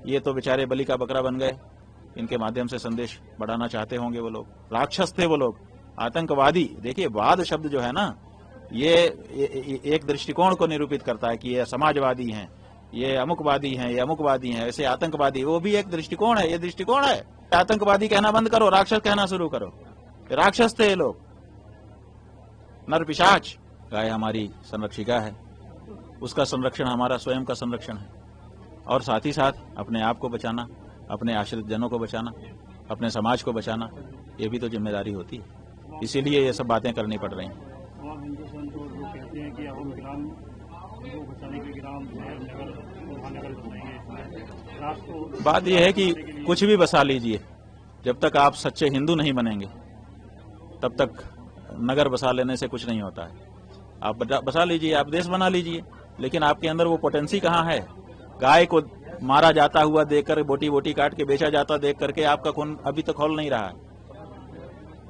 ये तो बेचारे बलि का बकरा बन गए। इनके माध्यम से संदेश बढ़ाना चाहते होंगे वो लोग। राक्षस थे वो लोग, आतंकवादी। देखिए, वाद शब्द जो है ना, ये एक दृष्टिकोण को निरूपित करता है कि ये समाजवादी हैं, ये अमुकवादी हैं, ये अमुकवादी हैं, ऐसे आतंकवादी। वो भी एक दृष्टिकोण है, ये दृष्टिकोण है। आतंकवादी कहना बंद करो, राक्षस कहना शुरू करो। राक्षस थे ये लोग, नर पिशाच। गाय हमारी संरक्षिका है, उसका संरक्षण हमारा स्वयं का संरक्षण है, और साथ ही साथ अपने आप को बचाना, अपने आश्रित जनों को बचाना, अपने समाज को बचाना, ये भी तो जिम्मेदारी होती है। इसीलिए ये सब बातें करनी पड़ रही हैं। बात यह है कि कुछ भी बसा लीजिए, जब तक आप सच्चे हिंदू नहीं बनेंगे तब तक नगर बसा लेने से कुछ नहीं होता है। आप बसा लीजिए, आप देश बना लीजिए, लेकिन आपके अंदर वो पोटेंसी कहाँ है? गाय को मारा जाता हुआ देखकर, बोटी बोटी काट के बेचा जाता देख करके आपका खून अभी तक खौल नहीं रहा है।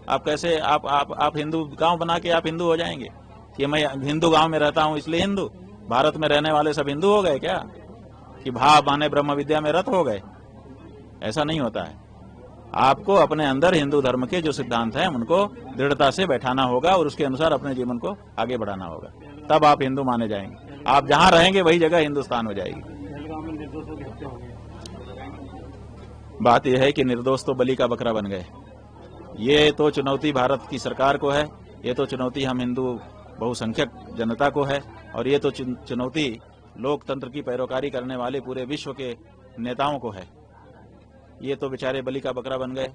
आप कैसे आप हिंदू गांव बना के आप हिंदू हो जाएंगे कि मैं हिंदू गांव में रहता हूं इसलिए हिंदू? भारत में रहने वाले सब हिंदू हो गए क्या? कि भा माने ब्रह्म विद्या में रत हो गए? ऐसा नहीं होता है। आपको अपने अंदर हिंदू धर्म के जो सिद्धांत हैं उनको दृढ़ता से बैठाना होगा और उसके अनुसार अपने जीवन को आगे बढ़ाना होगा, तब आप हिंदू माने जाएंगे। आप जहां रहेंगे वही जगह हिंदुस्तान हो जाएगी। बात यह है कि निर्दोष तो बलि का बकरा बन गए। ये तो चुनौती भारत की सरकार को है, ये तो चुनौती हम हिंदू बहुसंख्यक जनता को है, और ये तो चुनौती लोकतंत्र की पैरोकारी करने वाले पूरे विश्व के नेताओं को है। ये तो बेचारे बलि का बकरा बन गए।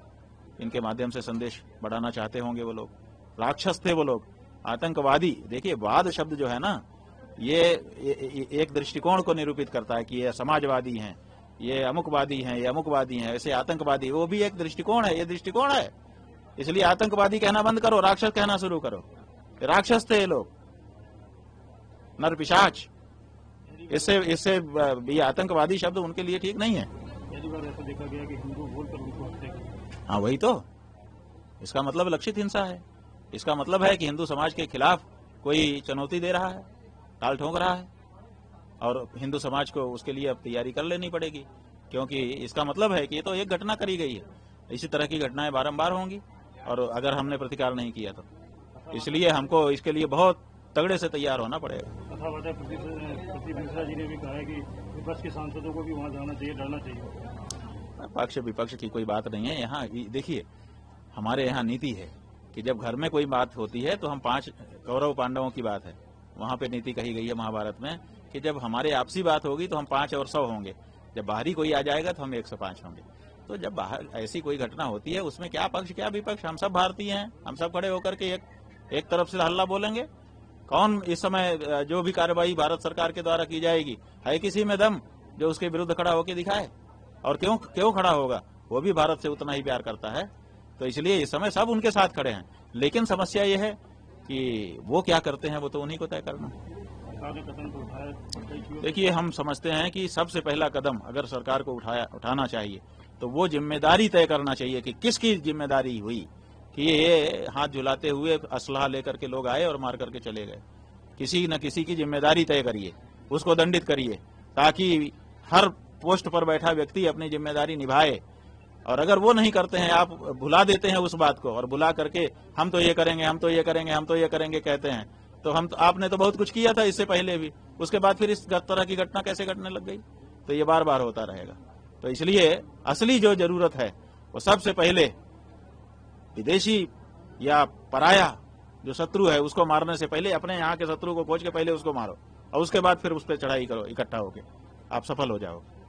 इनके माध्यम से संदेश बढ़ाना चाहते होंगे वो लोग। राक्षस थे वो लोग, आतंकवादी। देखिए, वाद शब्द जो है ना, ये एक दृष्टिकोण को निरूपित करता है कि ये समाजवादी हैं, ये अमुकवादी हैं, ये अमुकवादी हैं, ऐसे आतंकवादी। वो भी एक दृष्टिकोण है, ये दृष्टिकोण है। इसलिए आतंकवादी कहना बंद करो, राक्षस कहना शुरू करो। राक्षस थे ये लोग, नर पिशाच। इससे ये आतंकवादी शब्द उनके लिए ठीक नहीं है। ऐसा देखा गया कि हिंदू बोलकर उनको हत्या की। हाँ, वही तो। इसका मतलब लक्षित हिंसा है। इसका मतलब है कि हिंदू समाज के खिलाफ कोई चुनौती दे रहा है, टाल ठोक रहा है, और हिंदू समाज को उसके लिए अब तैयारी कर लेनी पड़ेगी, क्योंकि इसका मतलब है कि ये तो एक घटना करी गई है। इसी तरह की घटनाएं बारंबार होंगी, और अगर हमने प्रतिकार नहीं किया तो इसलिए हमको इसके लिए बहुत तगड़े से तैयार होना पड़ेगा। प्रदीप मिश्रा जी ने भी कहा है कि विपक्ष के सांसदों को भी वहां जाना चाहिए, डरना चाहिए। पक्ष विपक्ष की कोई बात नहीं है। यहाँ देखिए, हमारे यहाँ नीति है कि जब घर में कोई बात होती है तो हम 5 कौरव पांडवों की बात है, वहां पे नीति कही गई है महाभारत में कि जब हमारे आपसी बात होगी तो हम 5 और 100 होंगे, जब बाहरी कोई आ जाएगा तो हम 105 होंगे। तो जब बाहर ऐसी कोई घटना होती है उसमें क्या पक्ष क्या विपक्ष, हम सब भारतीय हैं। हम सब खड़े होकर के एक तरफ से हल्ला बोलेंगे। कौन इस समय जो भी कार्रवाई भारत सरकार के द्वारा की जाएगी, है किसी में दम जो उसके विरुद्ध खड़ा होकर दिखाए? और क्यों खड़ा होगा? वो भी भारत से उतना ही प्यार करता है। तो इसलिए इस समय सब उनके साथ खड़े हैं। लेकिन समस्या ये है कि वो क्या करते हैं, वो तो उन्हीं को तय करना। देखिए, हम समझते हैं कि सबसे पहला कदम अगर सरकार को उठाना चाहिए तो वो जिम्मेदारी तय करना चाहिए कि किसकी जिम्मेदारी हुई कि ये हाथ झुलाते हुए असलहा लेकर के लोग आए और मार करके चले गए। किसी न किसी की जिम्मेदारी तय करिए, उसको दंडित करिए, ताकि हर पोस्ट पर बैठा व्यक्ति अपनी जिम्मेदारी निभाए। और अगर वो नहीं करते हैं, आप भुला देते हैं उस बात को, और भुला करके हम तो ये करेंगे, हम तो ये करेंगे, हम तो ये करेंगे कहते हैं, तो आपने तो बहुत कुछ किया था इससे पहले भी, उसके बाद फिर इस तरह की घटना कैसे घटने लग गई? तो ये बार बार होता रहेगा। तो इसलिए असली जो जरूरत है वो सबसे पहले विदेशी या पराया जो शत्रु है उसको मारने से पहले अपने यहाँ के शत्रु को खोज के पहले उसको मारो, और उसके बाद फिर उस पर चढ़ाई करो इकट्ठा होके, आप सफल हो जाओगे।